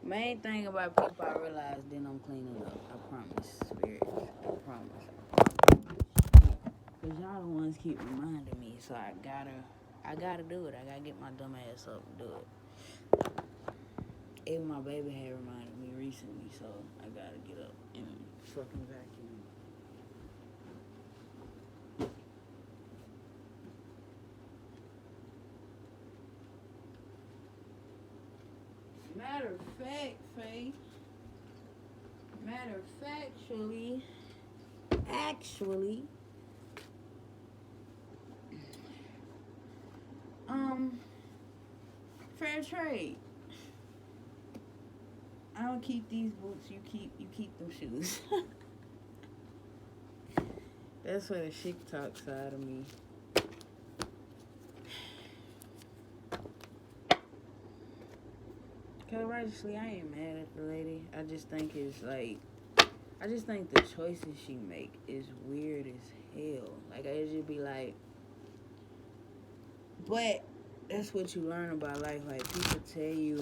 Main thing about people I realize then I'm cleaning up. I promise, spirits. I promise. Cause y'all the ones keep reminding me, so I gotta do it. I gotta get my dumb ass up and do it. Even my baby had reminded me recently, so I gotta get up and fucking vacuum. Matter of fact, Faye. Matter of actually, fair trade. I don't keep these boots. You keep them shoes. That's where the chic talk side of me. Cause righteously, I ain't mad at the lady. I just think the choices she make is weird as hell. Like, I just be like, but that's what you learn about life. Like, people tell you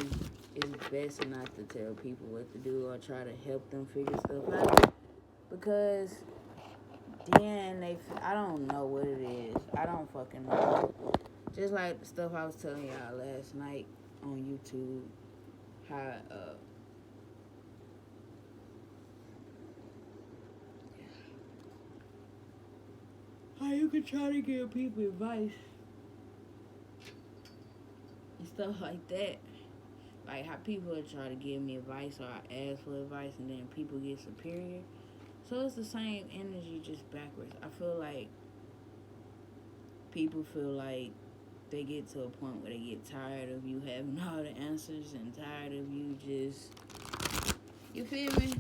it's best not to tell people what to do or try to help them figure stuff out. Because then I don't know what it is. I don't fucking know. Just like the stuff I was telling y'all last night on YouTube. How you can try to give people advice and stuff like that. Like how people try to give me advice or I ask for advice and then people get superior. So it's the same energy, just backwards. I feel like people feel like they get to a point where they get tired of you having all the answers and tired of you just, you feel me?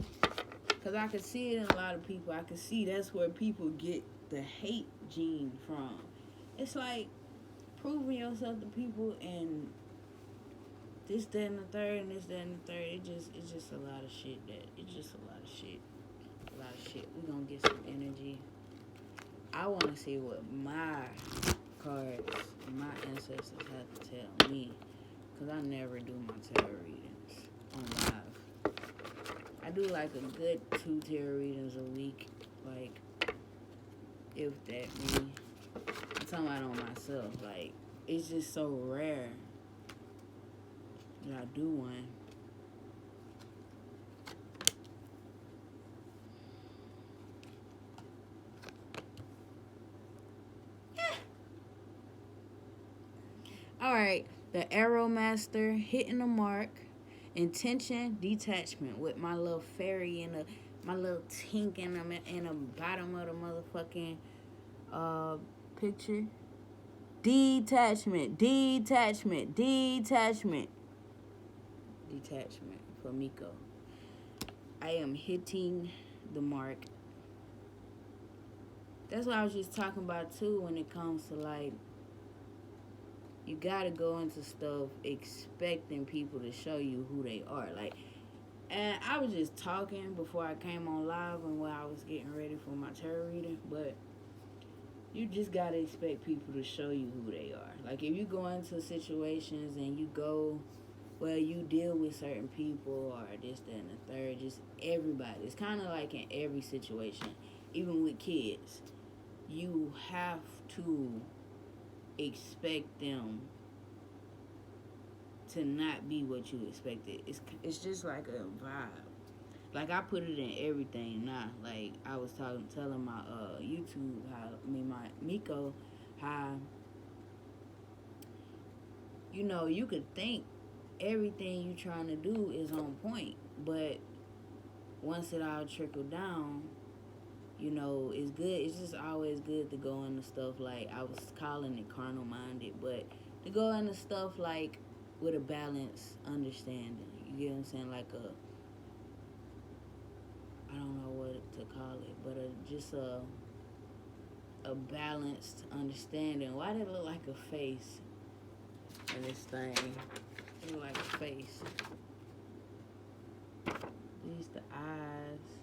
Because I can see it in a lot of people. I can see that's where people get the hate gene from. It's like proving yourself to people and this, that, and the third, and this, that, and the third. It's just a lot of shit. It's just a lot of shit. A lot of shit. We're going to get some energy. I want to see what my cards and my ancestors have to tell me. Because I never do my tarot readings on live. I do like a good 2 tarot readings a week. Like, if that me. I'm talking about on myself. Like, it's just so rare that I do one. Alright, the Arrow Master, hitting the mark, intention, detachment with my little fairy and my little tink in the bottom of the motherfucking picture. Detachment for Miko. I am hitting the mark. That's what I was just talking about too when it comes to like, you gotta go into stuff expecting people to show you who they are. Like, and I was just talking before I came on live and while I was getting ready for my tarot reading, but you just gotta expect people to show you who they are. Like, if you go into situations and you deal with certain people or this, that, and the third, just everybody. It's kind of like in every situation, even with kids, you have to expect them to not be what you expected. It's just like a vibe. Like, I put it in everything now. Like, I was telling my YouTube my Miko, how, you could think everything you trying to do is on point, but once it all trickled down, it's good. It's just always good to go into stuff like, I was calling it carnal minded, but to go into stuff like with a balanced understanding. You get what I'm saying? Like I don't know what to call it, but just a balanced understanding. Why did it look like a face in this thing? It look like a face. These the eyes.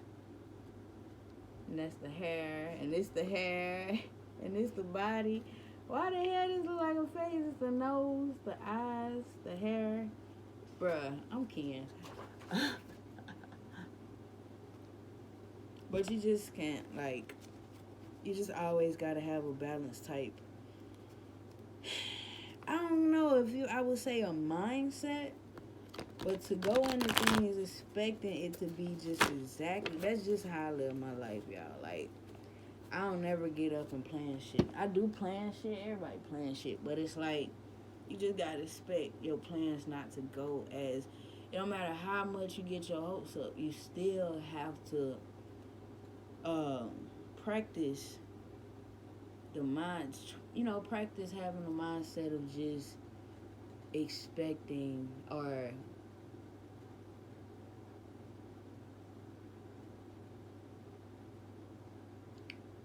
And that's the hair. And this the hair. And this the body. Why the hell does it look like a face? It's the nose, the eyes, the hair. Bruh, I'm Ken. But you just can't, like, you just always gotta have a balanced type. I don't know if I would say a mindset, but to go into things expecting it to be just exactly, that's just how I live my life, y'all. Like, I don't never get up and plan shit. I do plan shit, everybody plan shit, but it's like, you just gotta expect your plans not to go as, it don't matter how much you get your hopes up, you still have to practice the mind, practice having a mindset of just expecting, or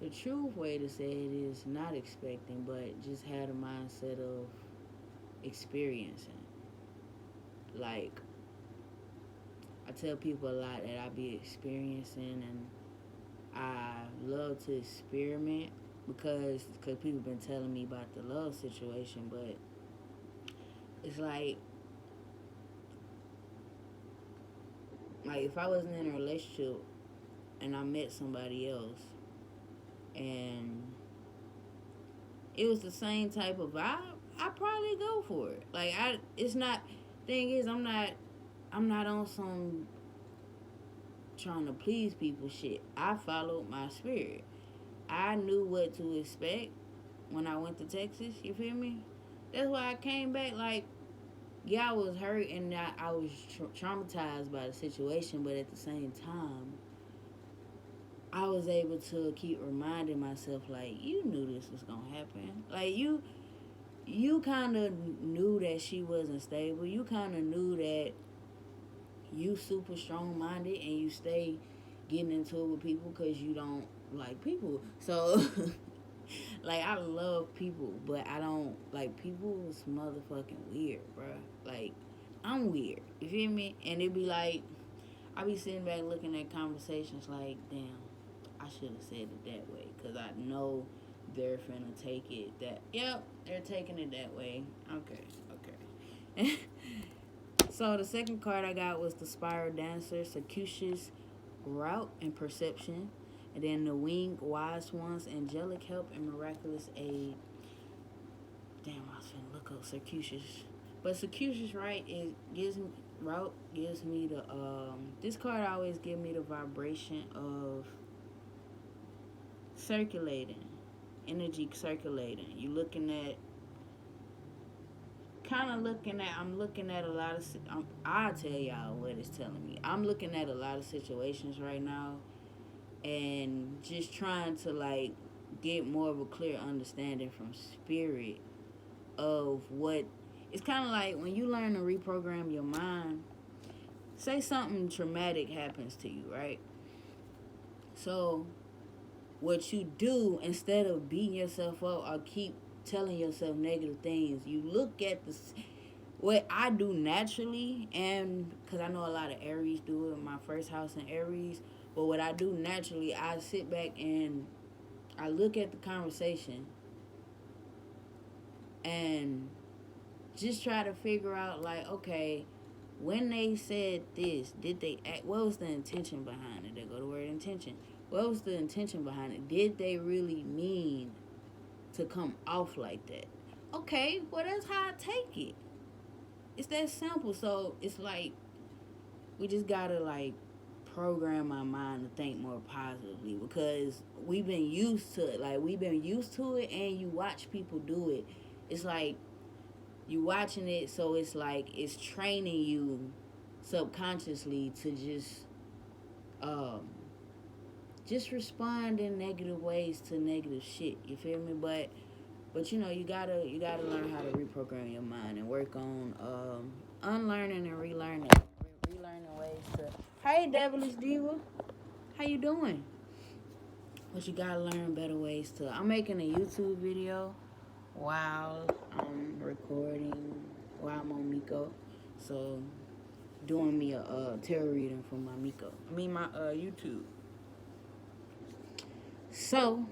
the true way to say it is not expecting, but just have the mindset of experiencing. Like, I tell people a lot that I be experiencing, and I love to experiment because people been telling me about the love situation, but it's like if I wasn't in a relationship and I met somebody else and it was the same type of vibe, I'd probably go for it. Like, it's not, thing is, I'm not on some trying to please people shit. I followed my spirit. I knew what to expect when I went to Texas, you feel me? That's why I came back. Like, yeah, I was hurt and I was traumatized by the situation, but at the same time, I was able to keep reminding myself, like, you knew this was gonna happen. Like, you kind of knew that she wasn't stable. You kind of knew that you super strong-minded and you stay getting into it with people because you don't like people. So, like, I love people, but I don't, like, people is motherfucking weird, bruh. Like, I'm weird. You feel me? And it be like, I be sitting back looking at conversations like, damn, I should have said it that way, because I know they're finna take it that, yep, they're taking it that way. Okay. So the second card I got was the Spiral Dancer, Circuitous Route and Perception. And then the Winged Wise Ones, Angelic Help and Miraculous Aid. Damn, I was finna look up Circuitous. But Circuitous, right, gives me the, this card always gives me the vibration of circulating, energy circulating. You looking at, I'm looking at a lot of, I'll tell y'all what it's telling me. I'm looking at a lot of situations right now and just trying to, like, get more of a clear understanding from spirit of what, it's kind of like when you learn to reprogram your mind. Say something traumatic happens to you, right? So what you do, instead of beating yourself up or keep telling yourself negative things, you look at what I do naturally, and because I know a lot of Aries do it, my first house in Aries, but what I do naturally, I sit back and I look at the conversation and just try to figure out, like, okay, when they said this, did they act, what was the intention behind it? There go the word intention. What was the intention behind it? Did they really mean to come off like that? Okay, well, that's how I take it. It's that simple. So it's like, we just gotta, like, program our mind to think more positively, because we've been used to it. Like, we've been used to it, and you watch people do it. It's like you watching it, so it's like it's training you subconsciously to just respond in negative ways to negative shit. You feel me? But you know, you gotta learn how to reprogram your mind and work on unlearning and relearning ways to. Hey, Devilish Diva, how you doing? But you gotta learn better ways to. I'm making a YouTube video while I'm recording, while I'm on Miko, so doing me a tarot reading from my Miko. My YouTube. So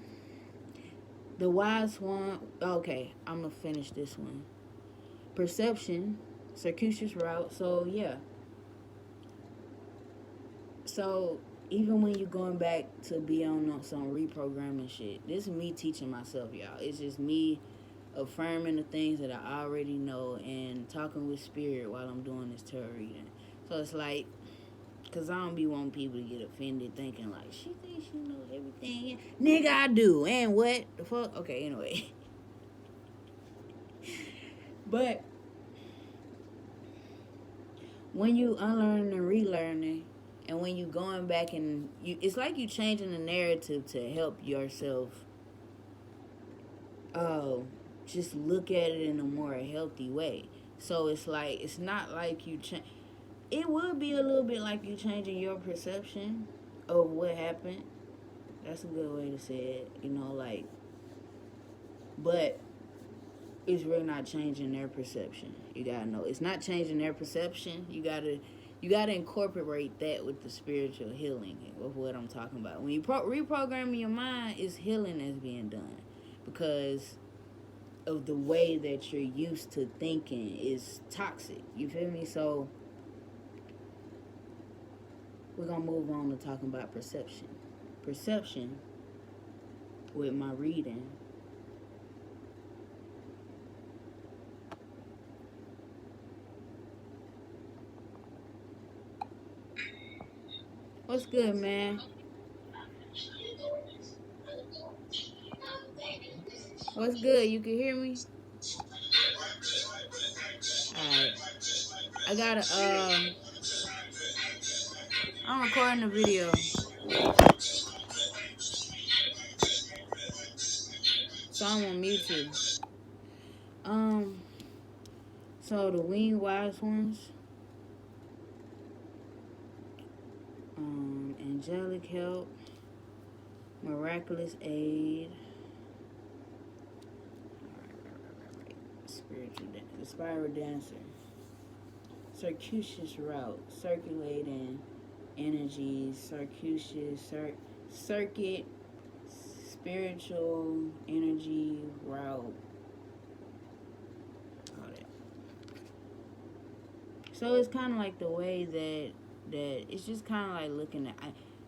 the wise one. Okay, I'm gonna finish this one. Perception, circuitous route. So yeah, So even when you're going back to be on some reprogramming shit, this is me teaching myself, y'all. It's just me affirming the things that I already know and talking with spirit while I'm doing this tarot reading. So it's like, because I don't be wanting people to get offended thinking like, she thinks she knows everything. Nigga, I do. And what the fuck? Okay, anyway. But when you unlearning and relearning, and when you going back and it's like you changing the narrative to help yourself just look at it in a more healthy way. So it's like, it's not like you change. It would be a little bit like you changing your perception of what happened. That's a good way to say it, like, but it's really not changing their perception. You gotta know, it's not changing their perception. You gotta incorporate that with the spiritual healing of what I'm talking about. When you reprogramming your mind, it's healing that's being done because of the way that you're used to thinking is toxic. You feel me? So we're gonna move on to talking about perception. Perception with my reading. What's good, man? What's good? You can hear me? Alright. I gotta, I'm recording a video. So I'm on mute too. So the winged wise ones, angelic help, miraculous aid, spiritual the spiral dancer, circuitous route, circulating energies, circuit, spiritual energy route, all that. So it's kind of like the way that it's just kind of like looking at.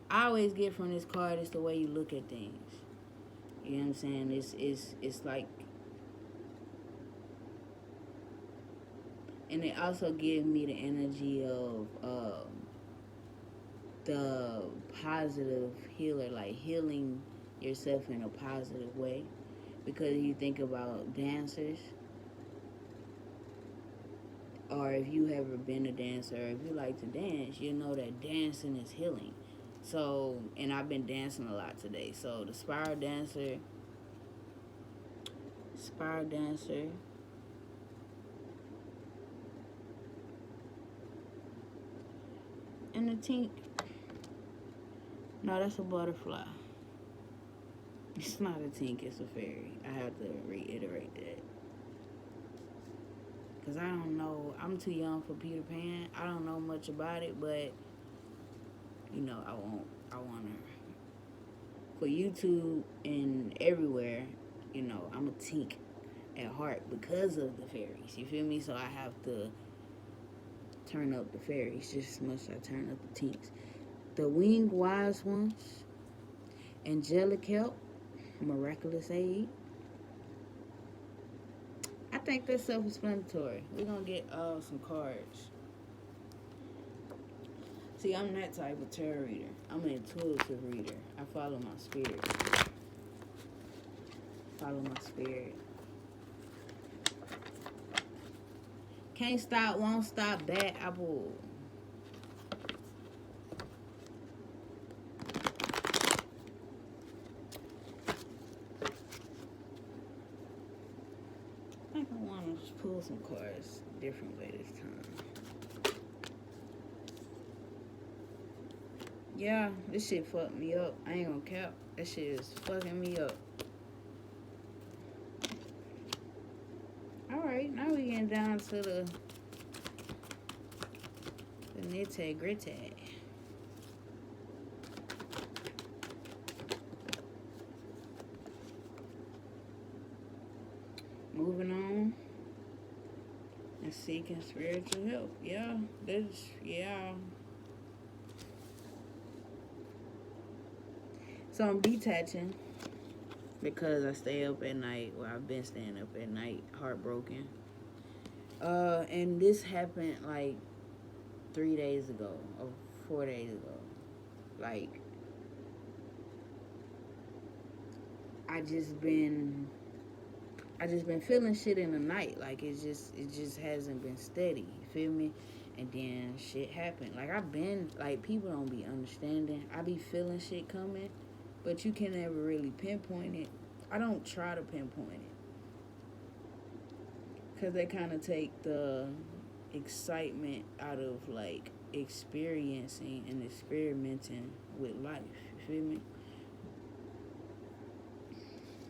I always get from this card, it's the way you look at things. You know what I'm saying? It's like, and it also gives me the energy of the positive healer, like healing yourself in a positive way. Because you think about dancers, or if you ever been a dancer, or if you like to dance, you know that dancing is healing. So, and I've been dancing a lot today. So the spiral dancer, and the tink. No, that's a butterfly. It's not a tink, it's a fairy. I have to reiterate that. Because I don't know. I'm too young for Peter Pan. I don't know much about it, but, I want her. For YouTube and everywhere, I'm a tink at heart because of the fairies. You feel me? So I have to turn up the fairies just as much as I turn up the tinks. The winged wise ones, angelic help, miraculous aid. I think that's self-explanatory. We're going to get some cards. See, I'm that type of tarot reader. I'm an intuitive reader. I follow my spirit. Can't stop, won't stop, bad apple. I think I want to pull some cards a different way this time. Yeah, this shit fucked me up. I ain't gonna cap. That shit is fucking me up. Alright, now we getting down to the nitty gritty. Moving on. And seeking spiritual help. Yeah. So I'm detaching because I stay up at night. Well, I've been staying up at night, heartbroken. And this happened like 3 days ago or 4 days ago. Like, I just been feeling shit in the night. Like, it just hasn't been steady. You feel me? And then shit happened. Like, I've been, like, people don't be understanding. I be feeling shit coming, but you can never really pinpoint it. I don't try to pinpoint it, because they kind of take the excitement out of, like, experiencing and experimenting with life. You feel me?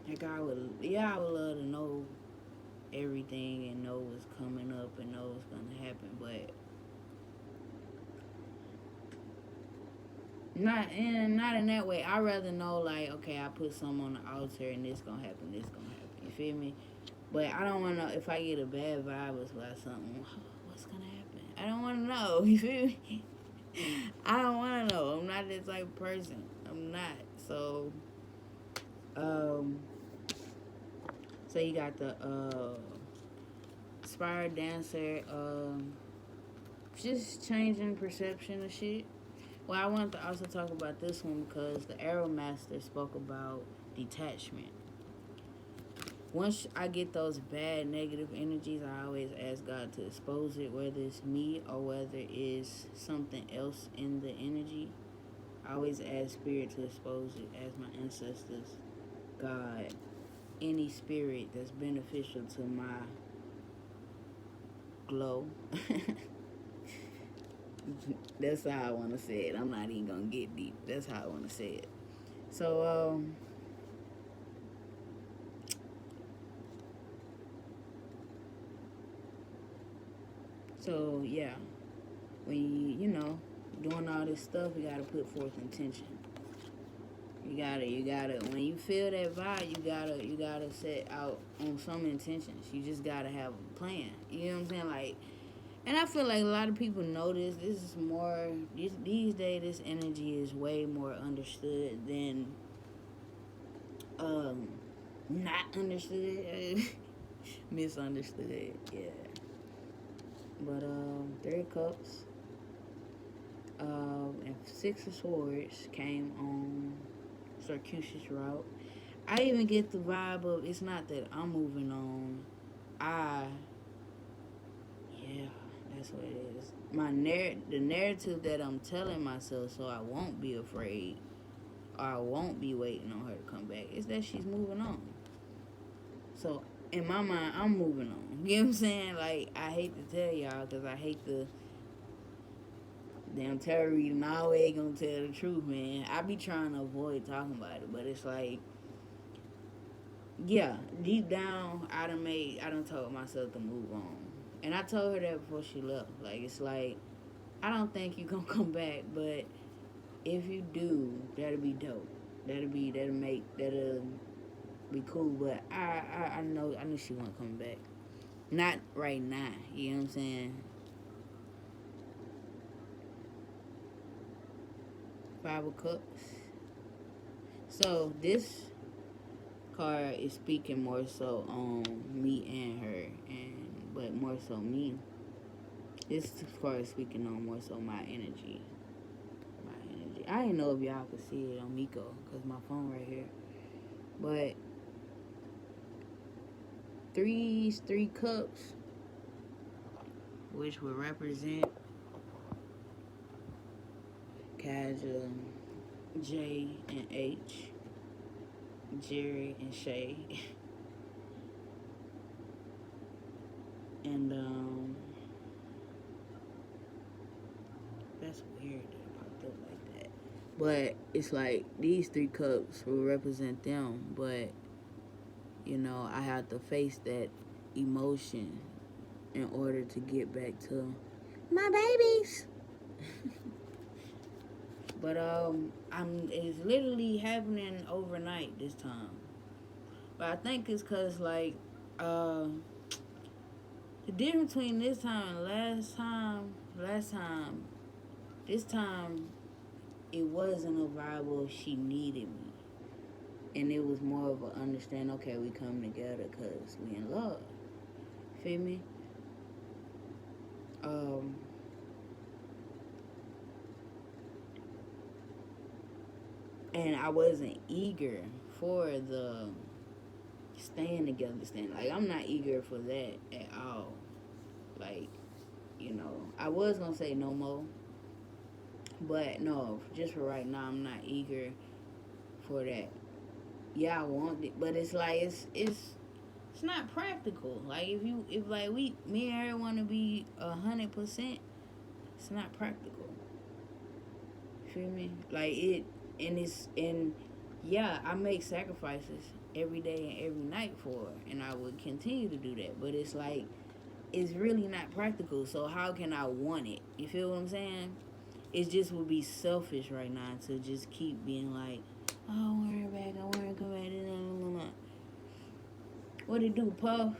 Like, I would love to know everything and know what's coming up and know what's gonna happen, but not in that way. I'd rather know, like, okay, I put something on the altar and this gonna happen. You feel me? But I don't want to know if I get a bad vibe about something. What's gonna happen? I don't want to know. You feel me? I don't want to know. I'm not that type of person. I'm not. So, so you got the inspired dancer. Just changing perception of shit. Well, I wanted to also talk about this one because the Arrow Master spoke about detachment. Once I get those bad negative energies, I always ask God to expose it, whether it's me or whether it's something else in the energy. I always ask Spirit to expose it, as my ancestors, God, any spirit that's beneficial to my glow. That's how I want to say it. I'm not even going to get deep. That's how I want to say it. So, yeah, when you know, doing all this stuff, you gotta put forth intention. You gotta, when you feel that vibe, you gotta set out on some intentions. You just gotta have a plan. You know what I'm saying? Like, and I feel like a lot of people know this. This is more, these days, this energy is way more understood than, not understood. Misunderstood, yeah. But, 3 of Cups, and 6 of Swords came on circuitous route. I even get the vibe of, it's not that I'm moving on. Yeah, that's what it is. The narrative that I'm telling myself so I won't be afraid or I won't be waiting on her to come back is that she's moving on. So, in my mind, I'm moving on. You know what I'm saying? Like, I hate to tell y'all because I hate the damn tarot reading always gonna tell the truth, man. I be trying to avoid talking about it, but it's like, yeah, deep down, I done told myself to move on. And I told her that before she left. Like, it's like, I don't think you gonna come back, but if you do, that'll be dope. That'll be cool. But I know she wasn't coming back. Not right now. You know what I'm saying? 5 of Cups. So this card is speaking more so on me and her, but more so me. This card is speaking on more so my energy. I didn't know if y'all could see it on Miko because my phone right here. But three cups, which would represent Kaja, J and H, Jerry and Shay, and that's weird that it popped up like that. But it's like these 3 cups will represent them, but you know, I have to face that emotion in order to get back to my babies. But it's literally happening overnight this time. But I think it's cause like the difference between this time and last time, this time it wasn't a vibe of she needed me. And it was more of a understand, okay, we come together because we in love. Feel me? Um, and I wasn't eager for the staying together stand. Like, I'm not eager for that at all. Like, I was gonna say no more, but no, just for right now, I'm not eager for that. Yeah, I want it, but it's like it's not practical. Like, if like me and her want to be 100%, it's not practical. Feel me? Like it, and yeah, I make sacrifices every day and every night for her, and I would continue to do that. But it's like it's really not practical. So how can I want it? You feel what I'm saying? It just would be selfish right now to just keep being like, oh, I want her back. I want her to come back. What it do, Puff?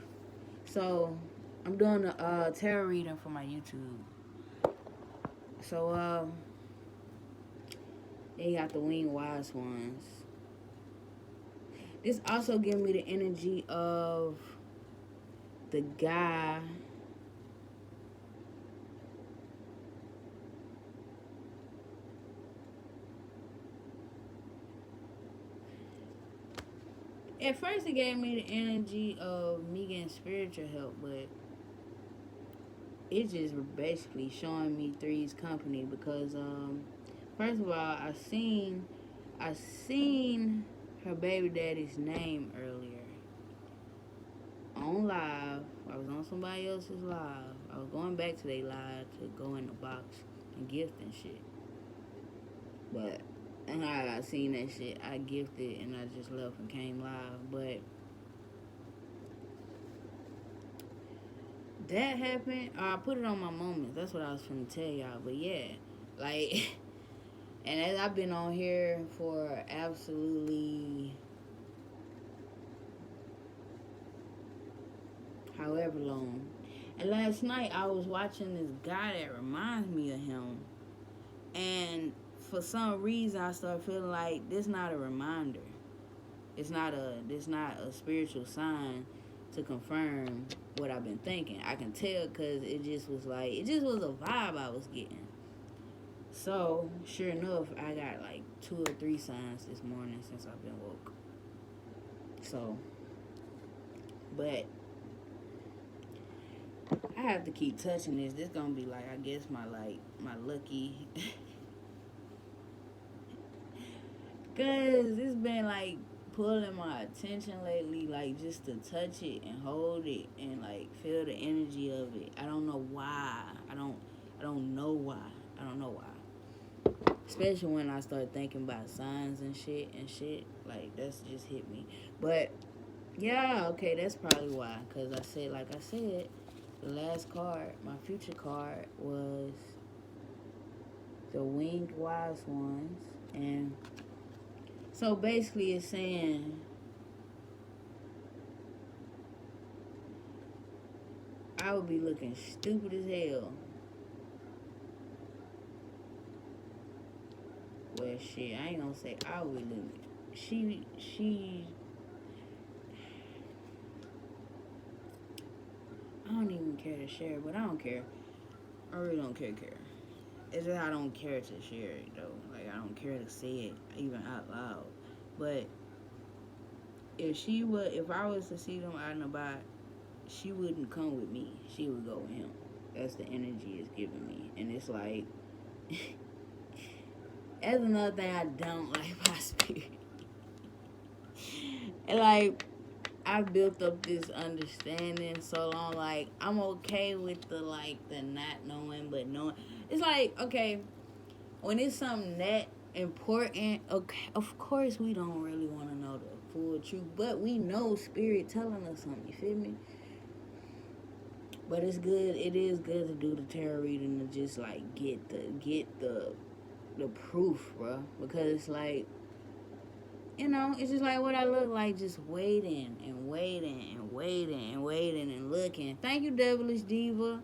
So I'm doing a tarot reading for my YouTube. So they got the winged wise ones. This also gives me the energy of the guy. At first, it gave me the energy of me getting spiritual help, but it just basically showing me Three's company because, first of all, I seen her baby daddy's name earlier on live. I was on somebody else's live. I was going back to their live to go in the box and gift and shit. But and I seen that shit, I gifted and I just left and came live. But that happened. I put it on my moments. That's what I was finna tell y'all. But yeah, like, and as I've been on here for absolutely however long. And last night I was watching this guy that reminds me of him. And for some reason I started feeling like this not a reminder. It's not a spiritual sign to confirm what I've been thinking. I can tell because it just was a vibe I was getting. So sure enough, I got like 2 or 3 signs this morning since I've been woke. So, but I have to keep touching this. This gonna be like, I guess my lucky. Cause it's been like pulling my attention lately, like just to touch it and hold it and like feel the energy of it. I don't know why. I don't know why. I don't know why. Especially when I start thinking about signs and shit. Like, that's just hit me. But yeah, okay, that's probably why. Cause I said, the last card, my future card, was the winged wise ones. And so basically it's saying I would be looking stupid as hell. Well, shit, I ain't gonna say I would be looking. She I don't even care to share, but I don't care. I really don't care. It's just I don't care to share it, though. Like, I don't care to say it, even out loud. But if I was to see them out and about, she wouldn't come with me. She would go with him. That's the energy it's giving me. And it's like, that's another thing I don't like about spirit. And like, I built up this understanding so long. Like, I'm okay with the not knowing, but knowing. It's like, okay, when it's something that important, okay, of course we don't really want to know the full truth, but we know spirit telling us something. You feel me? But it's good. It is good to do the tarot reading to just like get the proof, bro. Because it's like, it's just like what I look like, just waiting and looking. Thank you, Devilish Diva.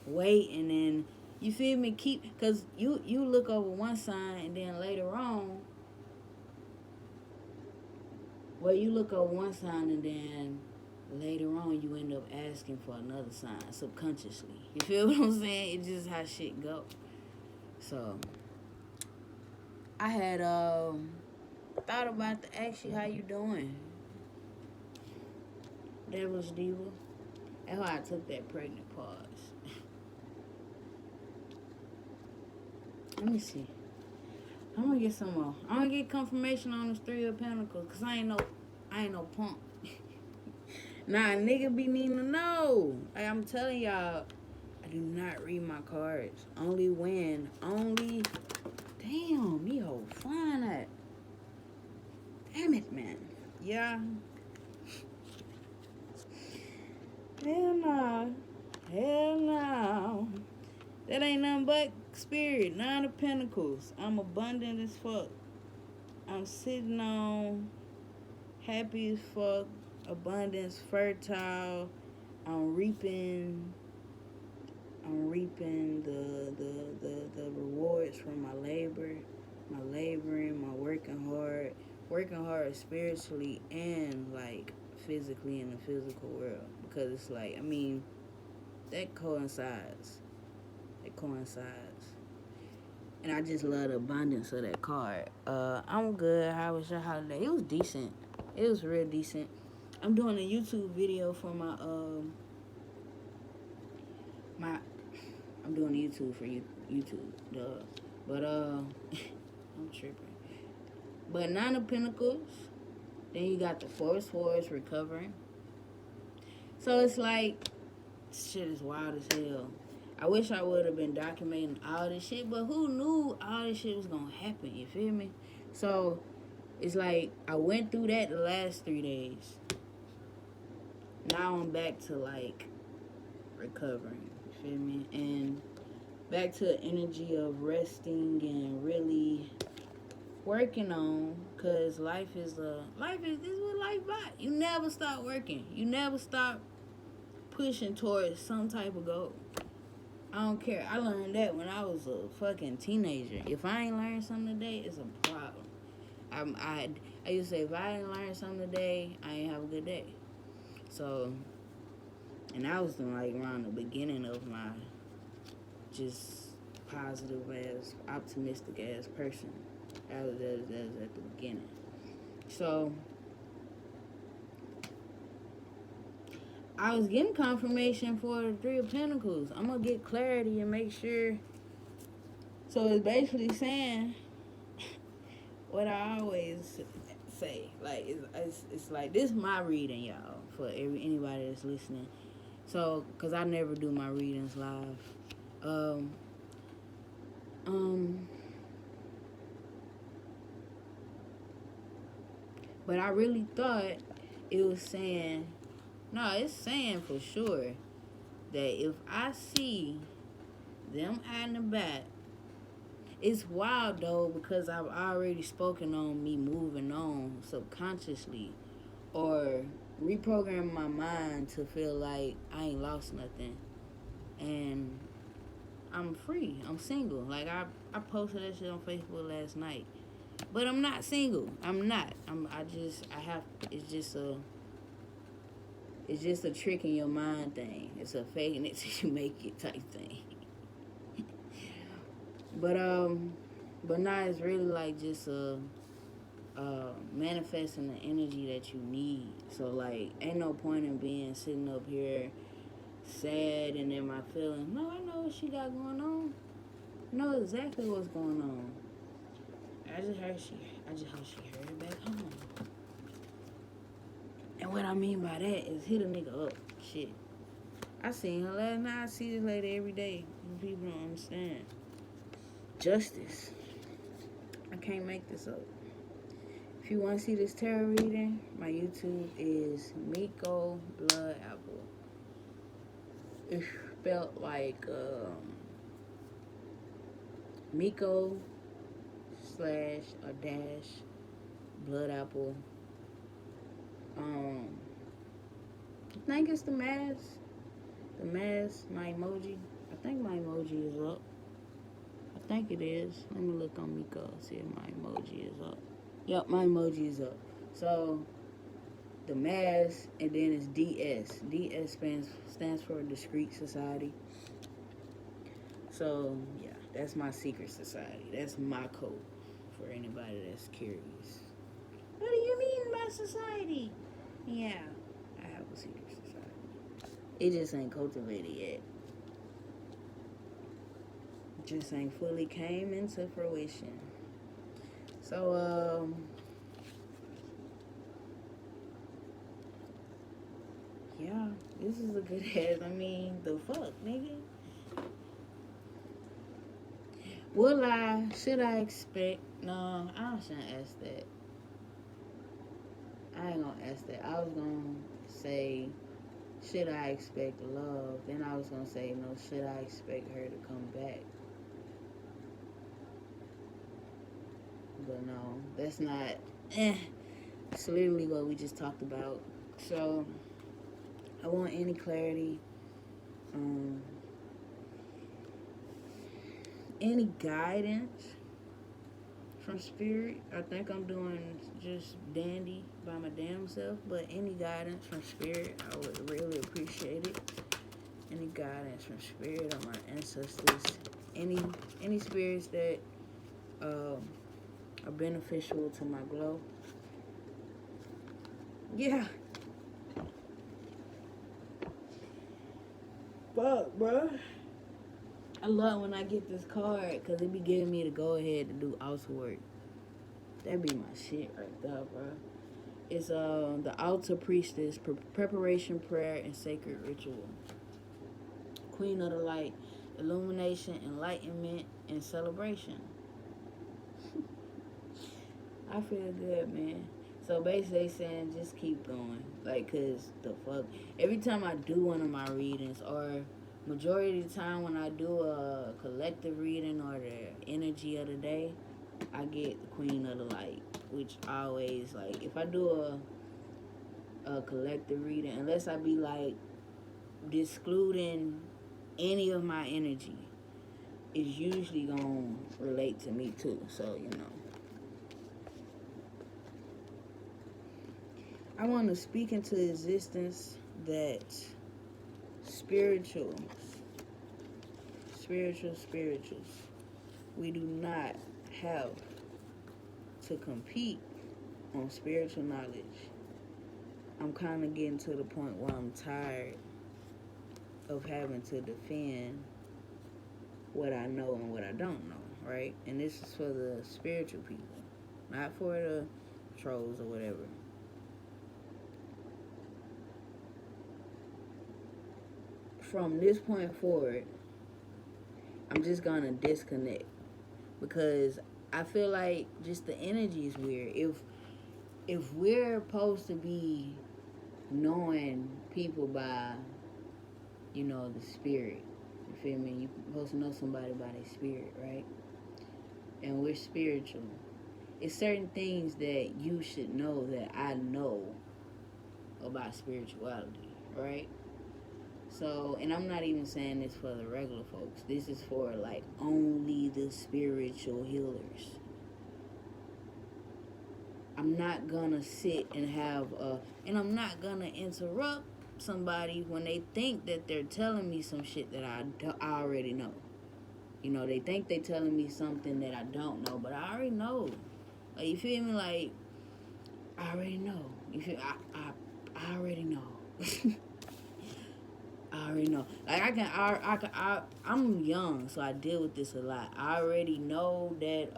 Waiting and you feel me? Because you look over one sign and then later on Well, you look up one sign and then later on you end up asking for another sign subconsciously. You feel what I'm saying? It's just how shit go. So I had thought about to ask you how you doing. Devil's Diva. That's why I took that pregnant pause. Let me see. I'm gonna get some more. I'm gonna get confirmation on this 3 of Pentacles, cause I ain't no punk. Nah, nigga be needing to know. Like, I'm telling y'all, I do not read my cards. Only. Damn, me hoe flying that. Damn it, man. Yeah. Hell no. Hell no. That ain't nothing but spirit. 9 of Pentacles. I'm abundant as fuck. I'm sitting on happy as fuck. Abundance, fertile. I'm reaping the rewards from my labor, my laboring, my working hard spiritually and like physically in the physical world, because it's like, I mean, that coincides. And I just love the abundance of that card. I'm good. How was your holiday? It was decent. It was real decent. I'm doing a YouTube video for I'm doing YouTube for YouTube, duh. But I'm tripping. But 9 of Pentacles. Then you got the 4 of Swords, recovering. So it's like, shit is wild as hell. I wish I would have been documenting all this shit, but who knew all this shit was gonna happen? You feel me? So it's like I went through that the last 3 days. Now I'm back to like recovering. You feel me? And back to the energy of resting and really working on, cause life is this is what life about. You never stop working. You never stop pushing towards some type of goal. I don't care. I learned that when I was a fucking teenager. If I ain't learned something today, it's a problem. I used to say, if I ain't learned something today, I ain't have a good day. So, and I was like around the beginning of my just positive ass, optimistic ass person. That was at the beginning. So I was getting confirmation for the 3 of Pentacles. I'm gonna get clarity and make sure. So it's basically saying what I always say. Like it's like, this is my reading, y'all, for anybody that's listening. So, cause I never do my readings live. But I really thought it was saying, no, it's saying for sure that if I see them out and about, it's wild though, because I've already spoken on me moving on subconsciously, or reprogramming my mind to feel like I ain't lost nothing, and I'm free. I'm single. Like I posted that shit on Facebook last night, but I'm not single. I'm not. It's just a trick in your mind thing. It's a faking it till you make it type thing. But now it's really like just manifesting the energy that you need. So like, ain't no point in being sitting up here sad and in my feelings. No, I know what she got going on. I know exactly what's going on. I just hope she heard back home. And what I mean by that is hit a nigga up. Shit. I seen her last night. I see this lady every day. People don't understand. Justice. I can't make this up. If you want to see this tarot reading, my YouTube is Miko Blood Apple. It's spelled like Miko / a dash Blood Apple. I think it's the mask. The mask, my emoji. I think my emoji is up. I think it is. Let me look on Miko, see if my emoji is up. Yep, my emoji is up. So, the mass, and then it's DS. DS stands for Discreet Society. So, yeah, that's my secret society. That's my code for anybody that's curious. What do you mean by society? Yeah, I have a secret society. It just ain't cultivated yet. Just ain't fully came into fruition. So, yeah, this is a good ass. I mean, the fuck, nigga. Should I expect? No, I shouldn't ask that. I ain't gonna ask that. I was gonna say, should I expect love? Then I was gonna say, no, should I expect her to come back? But no, that's not. It's literally what we just talked about. So, I want any clarity. Any guidance from spirit. I think I'm doing just dandy by my damn self, but any guidance from spirit, I would really appreciate it. Any guidance from spirit or my ancestors, any spirits that are beneficial to my glow. Yeah. Fuck, bruh. I love when I get this card because it be giving me the go ahead to do altar work. That be my shit right there, bro. It's the altar priestess, preparation, prayer, and sacred ritual. Queen of the light, illumination, enlightenment, and celebration. I feel good, man. So basically they saying just keep going. Like, cause the fuck. Every time I do one of my readings, or majority of the time when I do a collective reading or the energy of the day, I get the Queen of the Light, which always, like, if I do a collective reading, unless I be like excluding any of my energy, it's usually gonna relate to me too. So, you know, I want to speak into existence that spirituals, we do not have to compete on spiritual knowledge. I'm kind of getting to the point where I'm tired of having to defend what I know and what I don't know, right? And this is for the spiritual people, not for the trolls or whatever. From this point forward, I'm just gonna disconnect because I feel like just the energy is weird. If we're supposed to be knowing people by, you know, the spirit, you feel me? You're supposed to know somebody by their spirit, right? And we're spiritual. It's certain things that you should know that I know about spirituality, right? So, and I'm not even saying this for the regular folks. This is for, like, only the spiritual healers. I'm not gonna sit and and I'm not gonna interrupt somebody when they think that they're telling me some shit that I already know. You know, they think they're telling me something that I don't know, but I already know. Like, you feel me? Like, I already know. You feel? I already know. I already know. Like, I'm young, so I deal with this a lot. I already know that,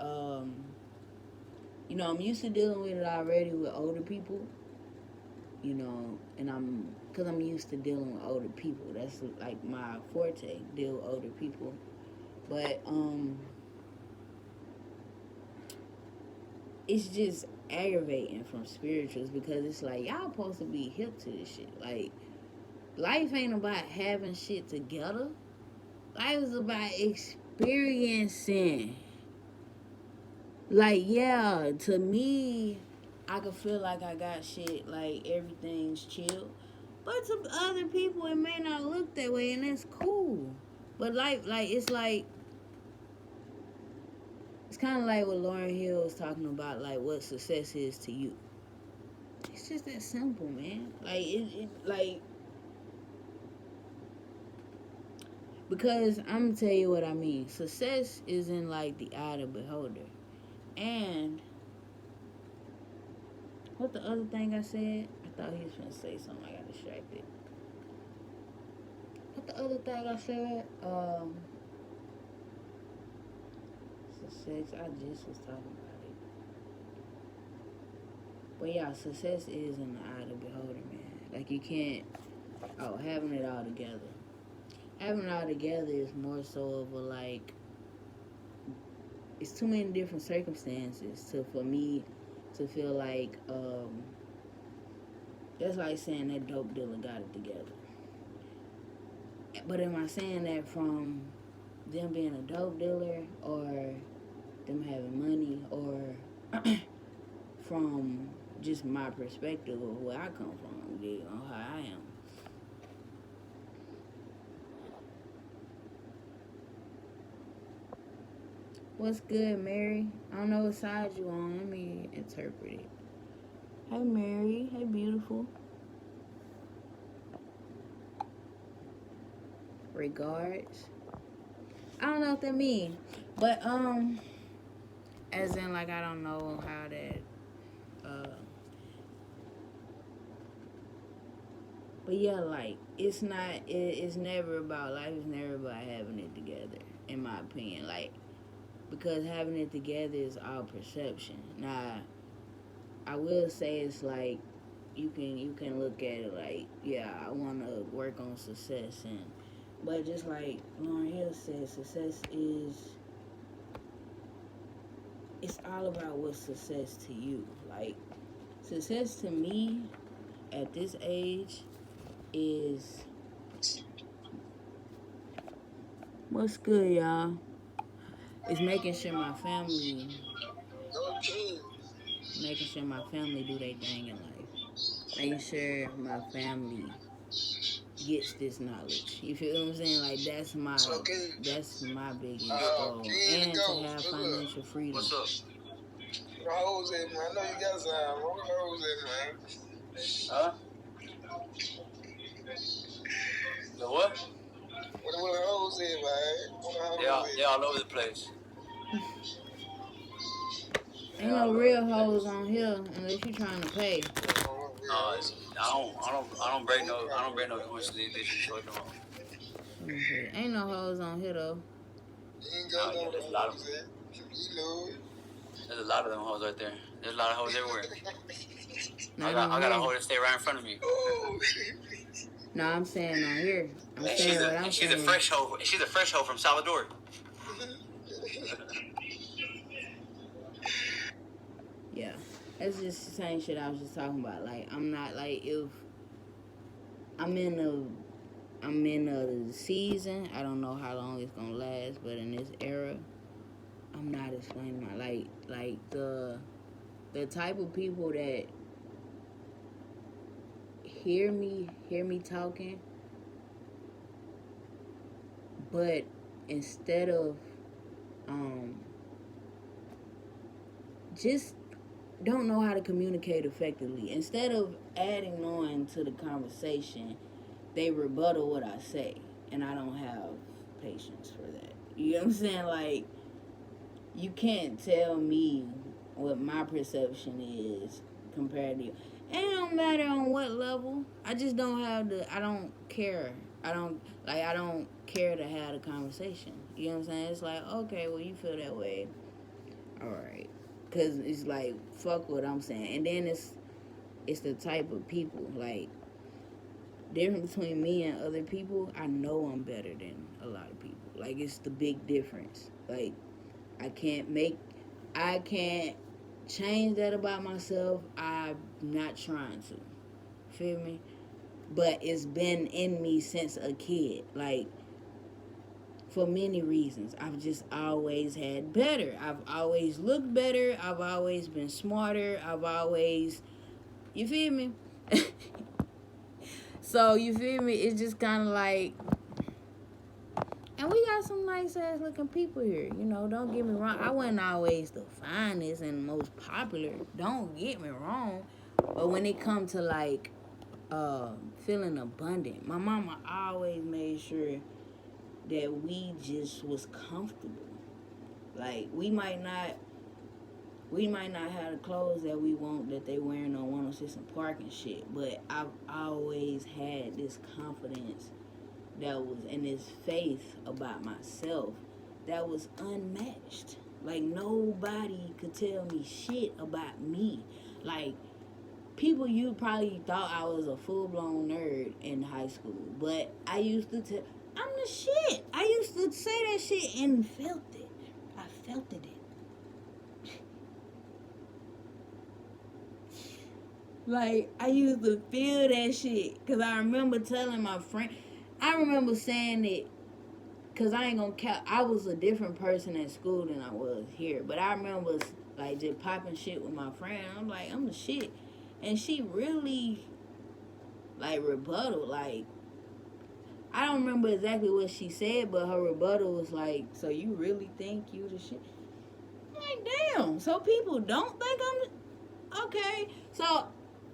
you know, I'm used to dealing with it already with older people, you know, and because I'm used to dealing with older people. That's, like, my forte, deal with older people. But, it's just aggravating from spirituals because it's like, y'all supposed to be hip to this shit. Like, life ain't about having shit together. Life is about experiencing. Like, yeah, to me, I can feel like I got shit, like everything's chill. But to other people, it may not look that way, and that's cool. But it's kind of like what Lauryn Hill was talking about, like what success is to you. it's just that simple, man. Because I'm gonna tell you what I mean. Success is in like the eye of the beholder. And what the other thing I said? I thought he was gonna say something. I got distracted. What the other thing I said? Success. I just was talking about it. But yeah, success is in the eye of the beholder, man. Like you can't. Oh, having it all together. Having it all together is more so of a like. It's too many different circumstances for me to feel like that's like saying that dope dealer got it together. But am I saying that from them being a dope dealer or them having money or from just my perspective of where I come from, you know, how I am? What's good, Mary? I don't know what side you on. Let me interpret it. Hey, Mary. Hey, beautiful. Regards. I don't know what that means. But, as in, like, I don't know how that, but yeah, like, it's never about, life is never about having it together, in my opinion. Like, because having it together is all perception. Now, I will say it's like, you can look at it like, yeah, I want to work on success, but just like Lauren Hill said, success it's all about what's success to you. Like, success to me at this age is, what's good, y'all? Is making sure my family do their thing in life. Making sure my family gets this knowledge. You feel what I'm saying? Like, that's my biggest goal. And to have financial freedom. What's up? Where the hoes at, man? I know you got some. Where the hoes at, man? Huh? The what? Where the hoes at, man? They all over the place. Ain't no real hoes on here unless you trying to pay. I don't break no constitution. Okay. Ain't no hoes on here though. There's a lot of them. There's a lot of them hoes right there. There's a lot of hoes everywhere. I got a hoe that stay right in front of me. No, I'm saying on here. She's a fresh hoe. She's a fresh hoe from Salvador. Yeah, that's just the same shit I was just talking about. Like, I'm not like, if I'm in a season, I don't know how long it's gonna last, but in this era, I'm not explaining my like the type of people that hear me talking, but instead of just don't know how to communicate effectively. Instead of adding on to the conversation, they rebuttal what I say, and I don't have patience for that. You know what I'm saying? Like, you can't tell me what my perception is compared to you. And it don't matter on what level. I just don't have I don't care. I don't care to have the conversation. You know what I'm saying? It's like, okay, well, you feel that way. All right. Because it's like, fuck what I'm saying. And then it's the type of people, like, difference between me and other people, I know I'm better than a lot of people. Like, it's the big difference. Like, I can't change that about myself. I'm not trying to. Feel me? But it's been in me since a kid. Like, for many reasons. I've just always had better. I've always looked better. I've always been smarter. I've always... You feel me? So, you feel me? It's just kind of like... And we got some nice-ass looking people here. You know, don't get me wrong. I wasn't always the finest and most popular. Don't get me wrong. But when it comes to like feeling abundant, my mama always made sure that we just was comfortable. Like we might not have the clothes that we want that they wearing on 106 and Park and shit, but I've always had this confidence that was, and this faith about myself that was unmatched. Like nobody could tell me shit about me. Like people, you probably thought I was a full-blown nerd in high school, but I used to tell, I'm the shit. I used to say that shit and felt it. I felt it. Like, I used to feel that shit. Because I remember telling my friend, I remember saying it, because I ain't gonna count, I was a different person at school than I was here. But I remember, like, just popping shit with my friend. I'm like, I'm the shit. And she really, like, rebutted. Like, I don't remember exactly what she said, but her rebuttal was like, so you really think you the shit? I'm like, damn. So people don't think I'm the... Okay. So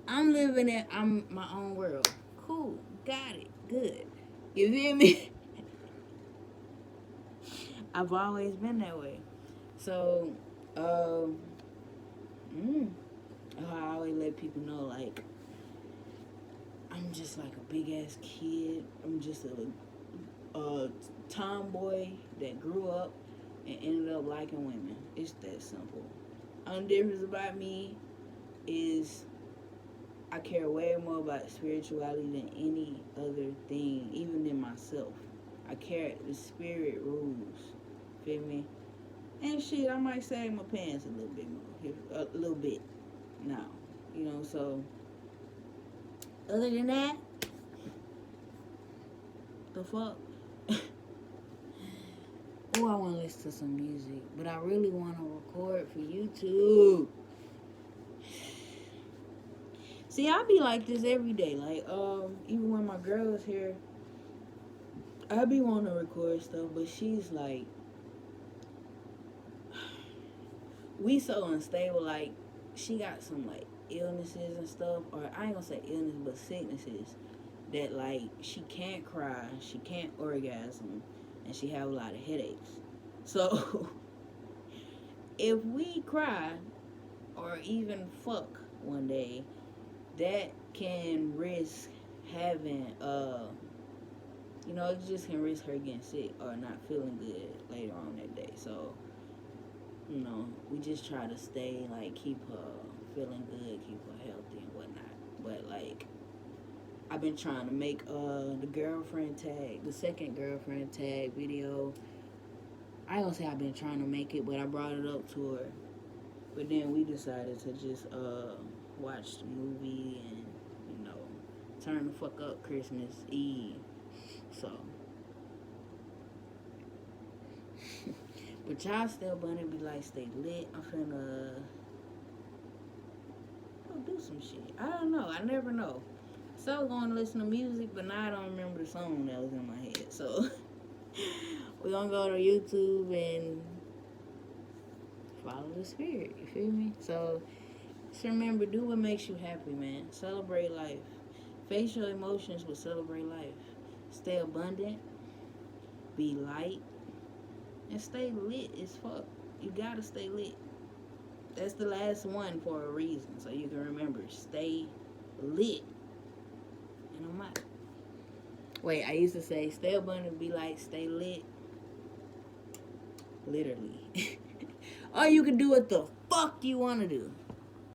I'm living in my own world. Cool. Got it. Good. You feel me? I've always been that way. So, I always let people know, like, I'm just like a big ass kid. I'm just a tomboy that grew up and ended up liking women. It's that simple. Only difference about me is I care way more about spirituality than any other thing, even than myself. I care the spirit rules. Feel me? And shit, I might sag my pants a little bit more. A little bit now. You know, so other than that, the fuck? Oh, I want to listen to some music, but I really want to record for YouTube. See, I be like this every day. Like, even when my girl is here, I be wanting to record stuff, but she's like, we so unstable. Like, she got some like illnesses and stuff, or I ain't gonna say illness, but sicknesses that like she can't cry, she can't orgasm, and she have a lot of headaches. So if we cry or even fuck one day, that can risk having you know, it just can risk her getting sick or not feeling good later on that day. So, you know, we just try to stay, like, keep her feeling good, keep her healthy and whatnot. But, like, I've been trying to make the girlfriend tag, the second girlfriend tag video. I ain't gonna say I've been trying to make it, but I brought it up to her. But then we decided to just watch the movie and, you know, turn the fuck up Christmas Eve. So, but y'all still gonna be like, stay lit. I'm finna do some shit. I don't know. I never know. So I was going to listen to music, but now I don't remember the song that was in my head. So we're gonna go to YouTube and follow the spirit. You feel me? So just remember, do what makes you happy, man. Celebrate life. Face your emotions, but celebrate life. Stay abundant. Be light. And stay lit as fuck. You gotta stay lit. That's the last one for a reason. So you can remember. Stay lit. And I'm out. Wait, I used to say, stay abundant, be light, stay lit. Literally. Or you can do what the fuck you want to do.